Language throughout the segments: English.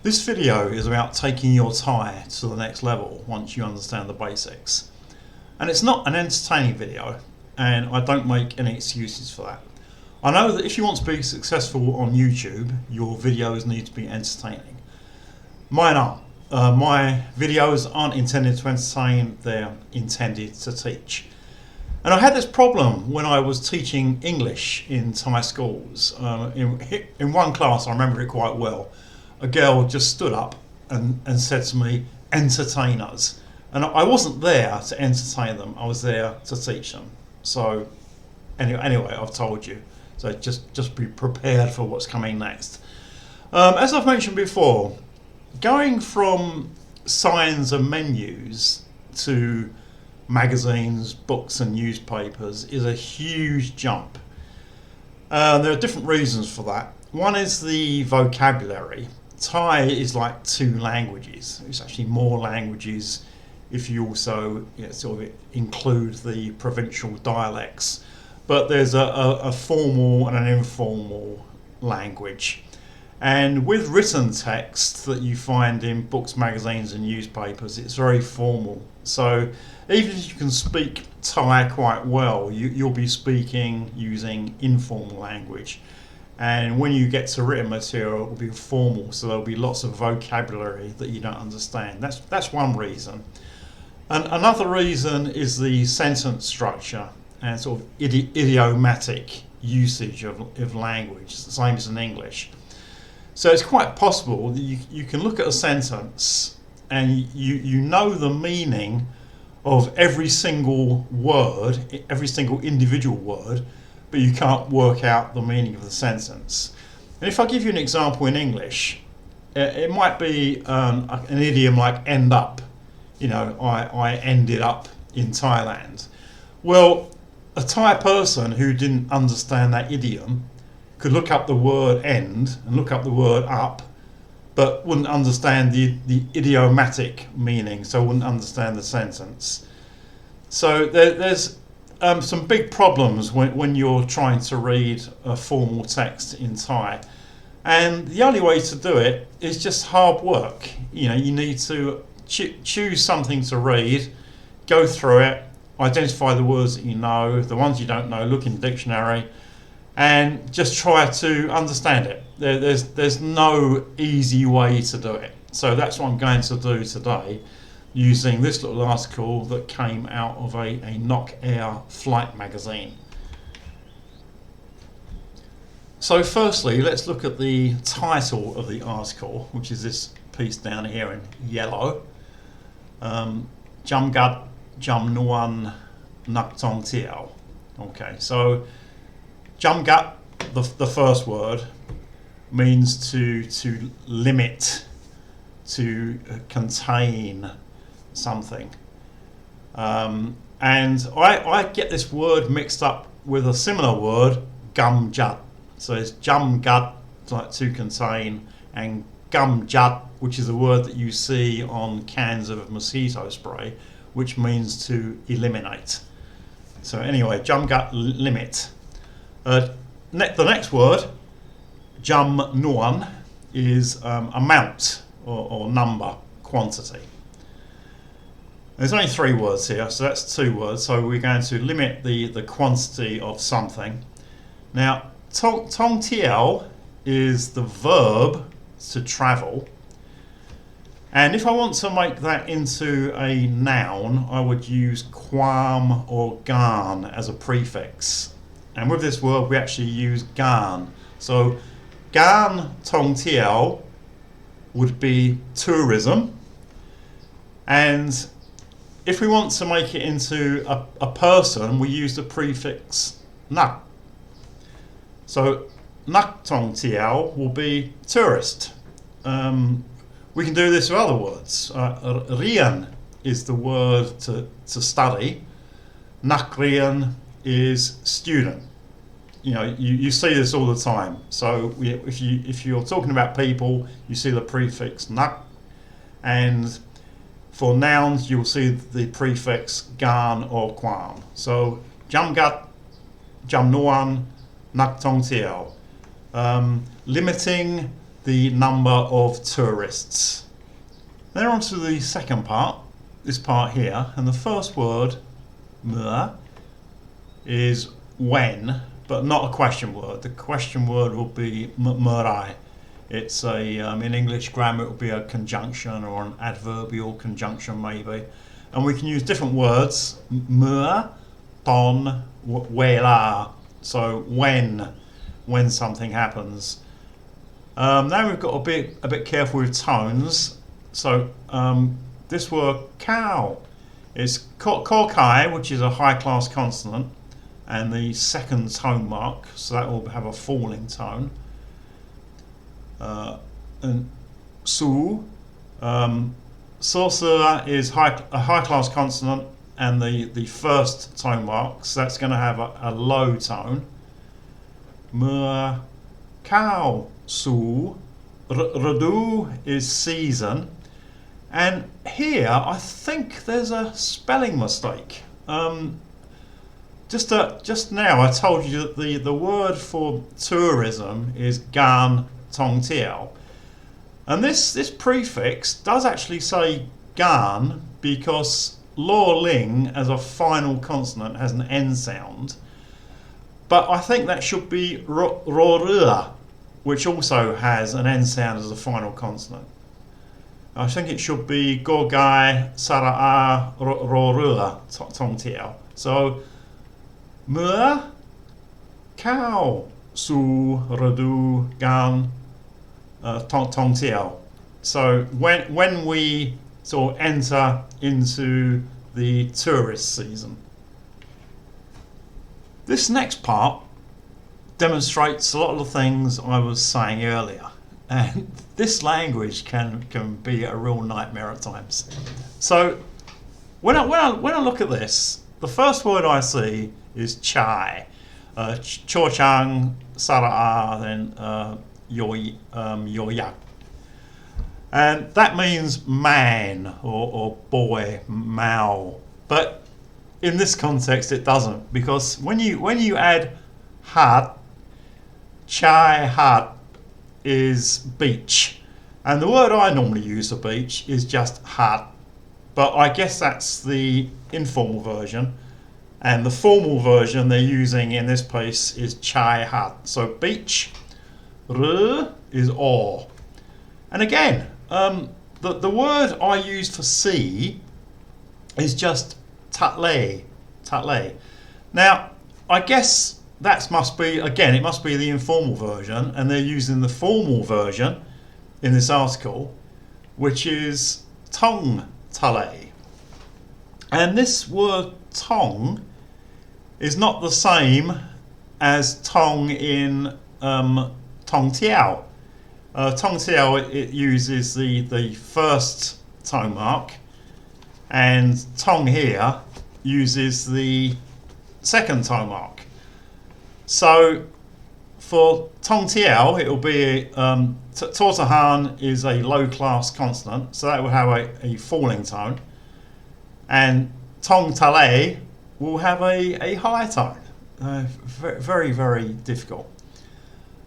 This video is about taking your Thai to the next level once you understand the basics. And it's not an entertaining video, and I don't make any excuses for that. I know that if you want to be successful on YouTube, your videos need to be entertaining. Mine aren't. My videos aren't intended to entertain, they're intended to teach. And I had this problem when I was teaching English in Thai schools. In one class, I remember it quite well, a girl just stood up and said to me, "Entertain us." And I wasn't there to entertain them, I was there to teach them. So anyway, I've told you. So just be prepared for what's coming next. As I've mentioned before, going from signs and menus to magazines, books and newspapers is a huge jump. There are different reasons for that. One is the vocabulary. Thai is like two languages. It's actually more languages if you also sort of include the provincial dialects. But there's a formal and an informal language. And with written text that you find in books, magazines and newspapers, it's very formal. So even if you can speak Thai quite well, you'll be speaking using informal language. And when you get to written material, it will be formal, so there'll be lots of vocabulary that you don't understand. That's one reason. And another reason is the sentence structure and sort of idiomatic usage of language, the same as in English. So it's quite possible that you can look at a sentence and you know the meaning of every single word, every single individual word, but you can't work out the meaning of the sentence. And if I give you an example in English, it might be an idiom like end up. You know, I ended up in Thailand. Well, a Thai person who didn't understand that idiom could look up the word end and look up the word up, but wouldn't understand the idiomatic meaning, so wouldn't understand the sentence. So there's some big problems when you're trying to read a formal text in Thai. And the only way to do it is just hard work. You know, you need to choose something to read, go through it, identify the words that you know, the ones you don't know, look in the dictionary, and just try to understand it. There's no easy way to do it. So that's what I'm going to do today, using this little article that came out of a Nok Air flight magazine. So firstly, let's look at the title of the article, which is this piece down here in yellow. Jamgat Jamnuan Nak Tong Tiao. Okay, so Jamgat, the first word, means to limit, to contain something. And I get this word mixed up with a similar word, gamjat. So it's jamgat, like to contain, and gamjat, which is a word that you see on cans of mosquito spray, which means to eliminate. So anyway, jamgat, limit. The next word, jamnuan, is amount or number, quantity. There's only three words here, so that's two words. So we're going to limit the quantity of something. Now, tong tiao is the verb to travel. And if I want to make that into a noun, I would use quam or gan as a prefix. And with this word, we actually use gan. So gan tong tiao would be tourism. And if we want to make it into a person, we use the prefix nak. So nak tong tiao will be tourist. We can do this with other words. Rian is the word to study. Nak rian is student. You know, you see this all the time. So if you're talking about people, you see the prefix nak, and for nouns you'll see the prefix gan or quam. So jamgat, jamnuan, nak tong tiao. Limiting the number of tourists. Then on to the second part, this part here, and the first word, mưa, is when, but not a question word. The question word will be mørai. It's in English grammar it will be a conjunction or an adverbial conjunction maybe. And we can use different words, mưa, ton, wela. So when something happens. Now we've got to be a bit careful with tones. So this word cow is kokai, which is a high class consonant, and the second tone mark, so that will have a falling tone. And su, sosa is a high class consonant, and the first tone mark, so that's going to have a low tone. Mưa, cow, su, radu is season, and here I think there's a spelling mistake. Just now I told you that the word for tourism is gan tong tiao, and this prefix does actually say gan because lo ling as a final consonant has an N sound, but I think that should be ro, which also has an N sound as a final consonant. I think it should be gogai sara'a ro tong tiao. So mưa, cow, su, radu, gan, tong tiao. So when we sort of enter into the tourist season. This next part demonstrates a lot of the things I was saying earlier, and this language can be a real nightmare at times. So when I look at this, the first word I see is chai, chochang, sara'a, then yoyak. And that means man or boy, mao. But in this context it doesn't, because when you add hat, chai hat is beach. And the word I normally use for beach is just hat. But I guess that's the informal version. And the formal version they're using in this place is chai hat. So beach, r is or. And again, the word I use for sea is just tatle. Now, I guess that must be, again, it must be the informal version, and they're using the formal version in this article, which is tong tale. And this word tong is not the same as tong in tong tiao. Tong tiao, it uses the first tone mark, and tong here uses the second tone mark. So for tong tiao, it will be Totahan is a low class consonant, so that will have a falling tone, and tong tale will have a high tone. Very, very difficult.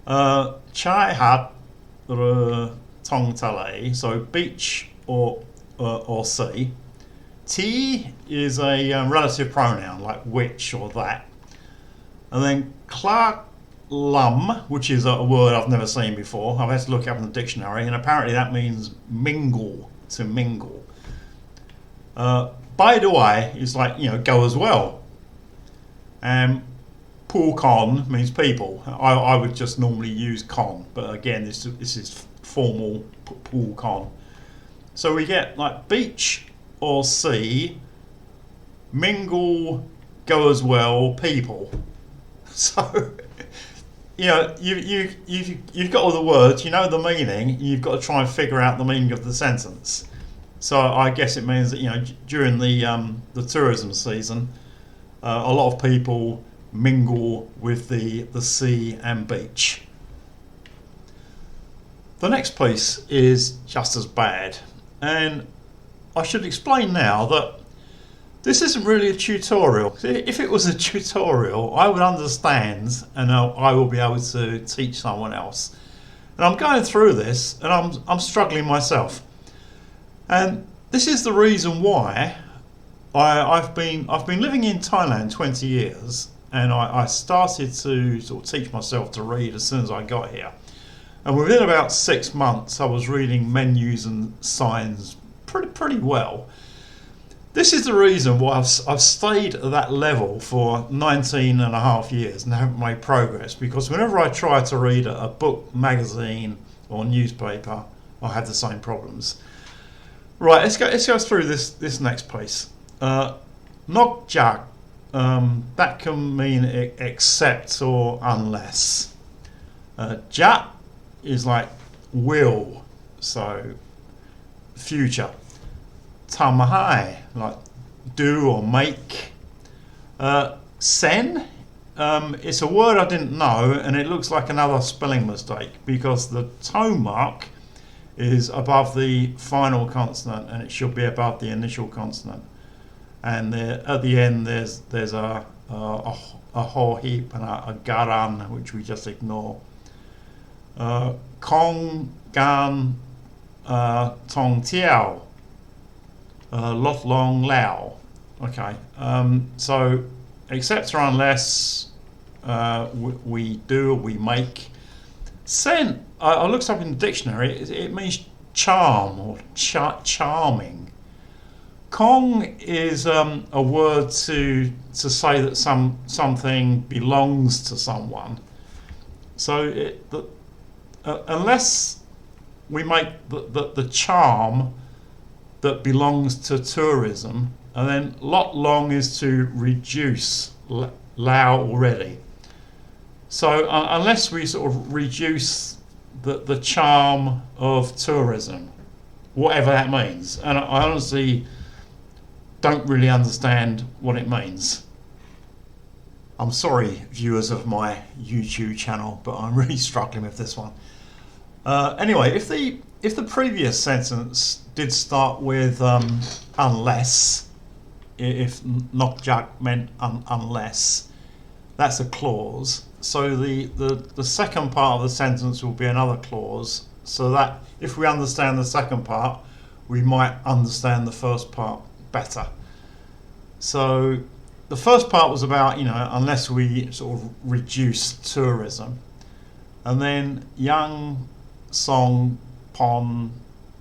Chai hat, tong tale, so beach or sea. T is a relative pronoun like which or that. And then Clark lum, which is a word I've never seen before. I've had to look up in the dictionary, and apparently that means mingle, to mingle. By the way is like, go as well. And pool con means people. I would just normally use con, but again, this is formal pool con. So we get like beach or sea, mingle, go as well, people. So you've got all the words, you know the meaning. You've got to try and figure out the meaning of the sentence. So I guess it means that during the tourism season, a lot of people mingle with the sea and beach. The next piece is just as bad, and I should explain now that this isn't really a tutorial. If it was a tutorial, I would understand and I will be able to teach someone else. And I'm going through this, and I'm struggling myself. And this is the reason why I've been living in Thailand 20 years, and I started to sort of teach myself to read as soon as I got here. And within about 6 months, I was reading menus and signs pretty well. This is the reason why I've stayed at that level for 19 and a half years and haven't made progress, because whenever I try to read a book, magazine or newspaper, I have the same problems. Right, let's go through this next piece. Nok jak, that can mean except or unless. Ja is like will, so future. Tamahai, like do or make. Sen, it's a word I didn't know, and it looks like another spelling mistake because the tone mark is above the final consonant and it should be above the initial consonant. And at the end there's a whole heap and a garan, which we just ignore. Kong gan tong tiao. Lot long lao. Okay, so except or unless, we do or we make. Sen, I looked up in the dictionary, it means charm or charming. Kong is a word to say that something belongs to someone. So unless we make the charm that belongs to tourism, and then lot long is to reduce lao already. So unless we sort of reduce the charm of tourism, whatever that means, and I honestly don't really understand what it means. I'm sorry, viewers of my YouTube channel, but I'm really struggling with this one. Anyway, if the previous sentence did start with unless, if nok jak meant unless, that's a clause. So the second part of the sentence will be another clause, so that if we understand the second part, we might understand the first part better. So the first part was about, unless we sort of reduce tourism. And then yang song pon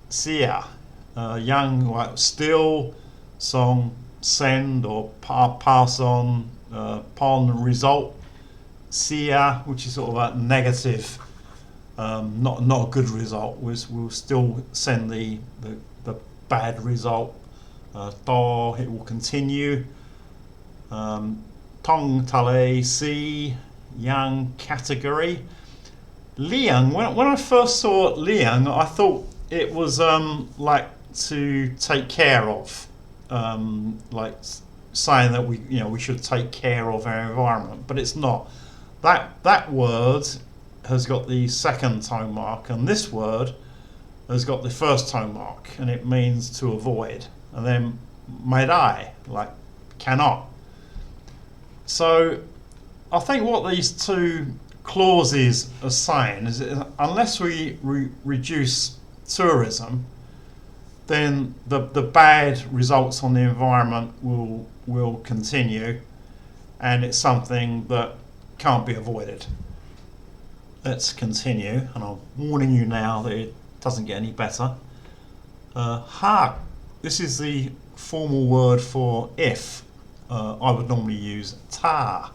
sia, yang like still, song send or pass on, pon result, sia, which is sort of a negative, not a good result. We'll still send the bad result. To, it will continue. Tong tale, sea, yang category. Liang, when I first saw liang, I thought it was like to take care of, like saying that we should take care of our environment, but it's not. That word has got the second tone mark, and this word has got the first tone mark, and it means to avoid. And then madai, like cannot. So I think what these two clauses are saying is that unless we reduce tourism, then the bad results on the environment will continue, and it's something that can't be avoided. Let's continue, and I'm warning you now that it doesn't get any better. Ha, this is the formal word for if. I would normally use ta,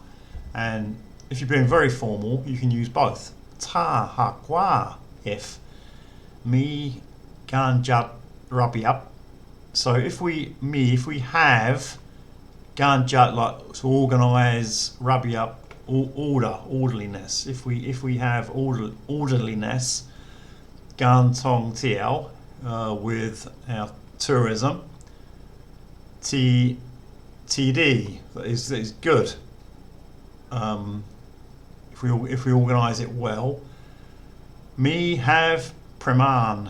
and if you're being very formal, you can use both. Ta ha kwa, if. Mi gan jat rabi up. So if we have gan jat, like to organise, rabi up, orderliness. If we have orderliness, gan tong tiao, with our tourism, TD is good. If we organise it well. Me have preman,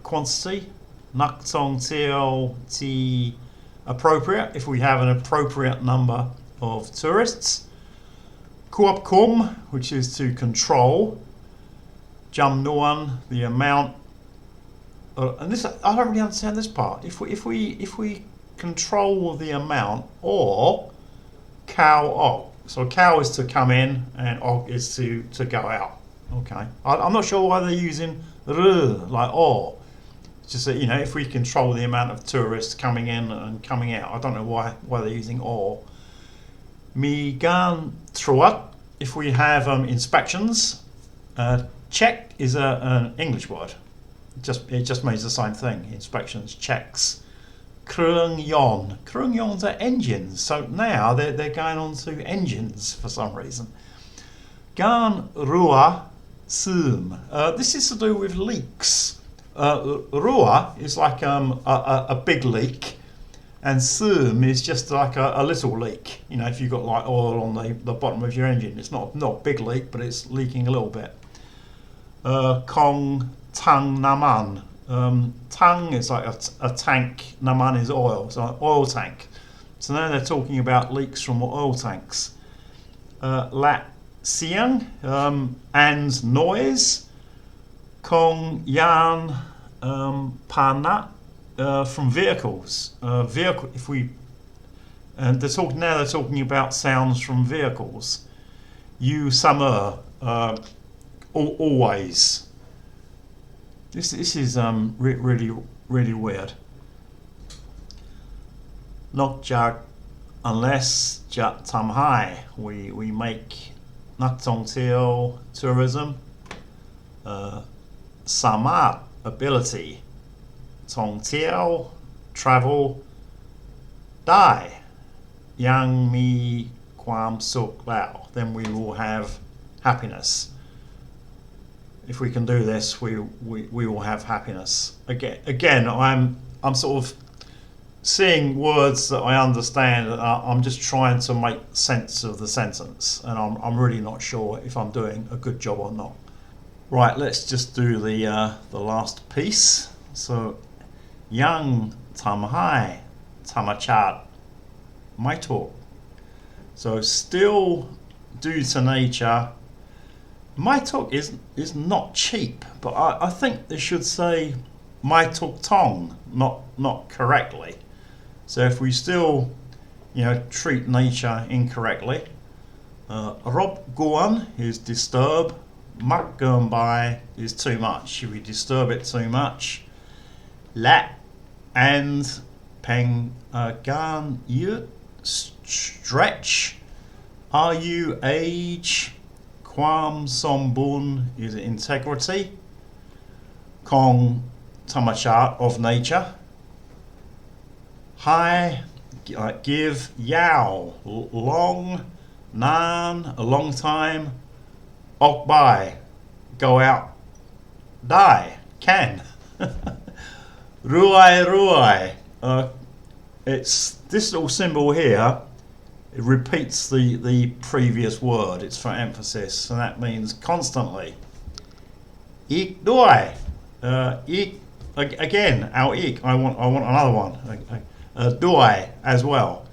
quantity. Nak tong tiao ti appropriate. If we have an appropriate number of tourists. Kuapkum, which is to control. Jamnuan, the amount. And this, I don't really understand this part. If we control the amount, or cow og. So cow is to come in and og is to go out. Okay. I'm not sure why they're using r like or. It's just that, you know, if we control the amount of tourists coming in and coming out, I don't know why they're using or. Mi gan truat, if we have inspections. Check is an English word. It just means the same thing. Inspections, checks. Krung yon. Krung yons are engines. So now they're going on to engines for some reason. Gan rua sum. This is to do with leaks. Rua is like a big leak, and sum is just like a little leak. You know, if you've got like oil on the bottom of your engine, it's not a big leak, but it's leaking a little bit. Kong tang naman. Tang is like a tank. Naman is oil, so an oil tank. So now they're talking about leaks from oil tanks. Lat siang and noise. Kong yan pana from vehicles. Vehicle. If we and they're talking about sounds from vehicles. You summer always. This is really weird. Not jak unless jak tam hai. We make nak tong teo tourism. Samat ability. Tong teo travel. Dai yang mi kwam suk lao. Then we will have happiness. If we can do this, we will have happiness. Again, I'm sort of seeing words that I understand, and I'm just trying to make sense of the sentence, and I'm really not sure if I'm doing a good job or not. Right, let's just do the last piece. So, yang tam hai tamachat my talk. So still due to nature. My talk is not cheap, but I think they should say my talk tong, not correctly. So if we still, you know, treat nature incorrectly, rob guan is disturb, mak by is too much. If we disturb it too much, lat and peng gan yu stretch, are you age. Kwam sombun is integrity. Kong tamachat of nature. Hai give. Yao long. Nan a long time. Okbai go out. Die can. Ruai. It's this little symbol here. It repeats the previous word. It's for emphasis, and that means constantly. Ik doi. Ik again. Our ik. I want another one. Doi as well.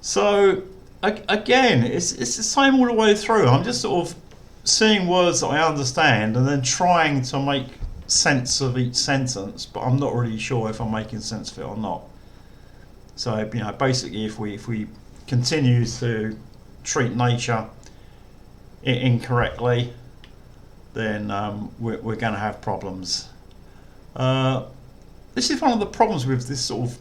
So again, it's the same all the way through. I'm just sort of seeing words that I understand and then trying to make sense of each sentence, but I'm not really sure if I'm making sense of it or not. So, you know, basically, if we continue to treat nature incorrectly, then we're going to have problems. This is one of the problems with this sort of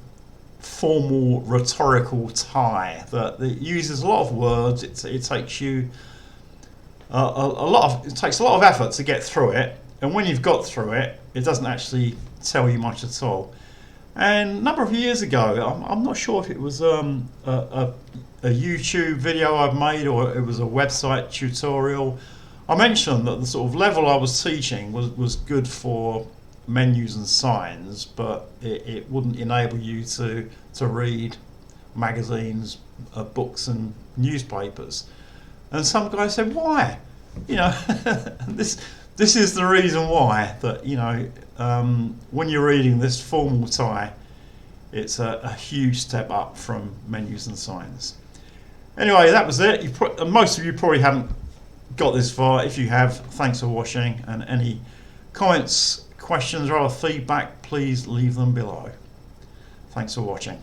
formal rhetorical Thai, that it uses a lot of words. It takes you it takes a lot of effort to get through it, and when you've got through it, it doesn't actually tell you much at all. And a number of years ago, I'm not sure if it was a YouTube video I've made or it was a website tutorial, I mentioned that the sort of level I was teaching was good for menus and signs, but it wouldn't enable you to read magazines, books and newspapers. And some guy said, why? You know, this is the reason why, that, you know, when you're reading this formal Thai, it's a huge step up from menus and signs. Anyway, that was it. Most of you probably haven't got this far. If you have, thanks for watching, and any comments, questions or other feedback, please leave them below. Thanks for watching.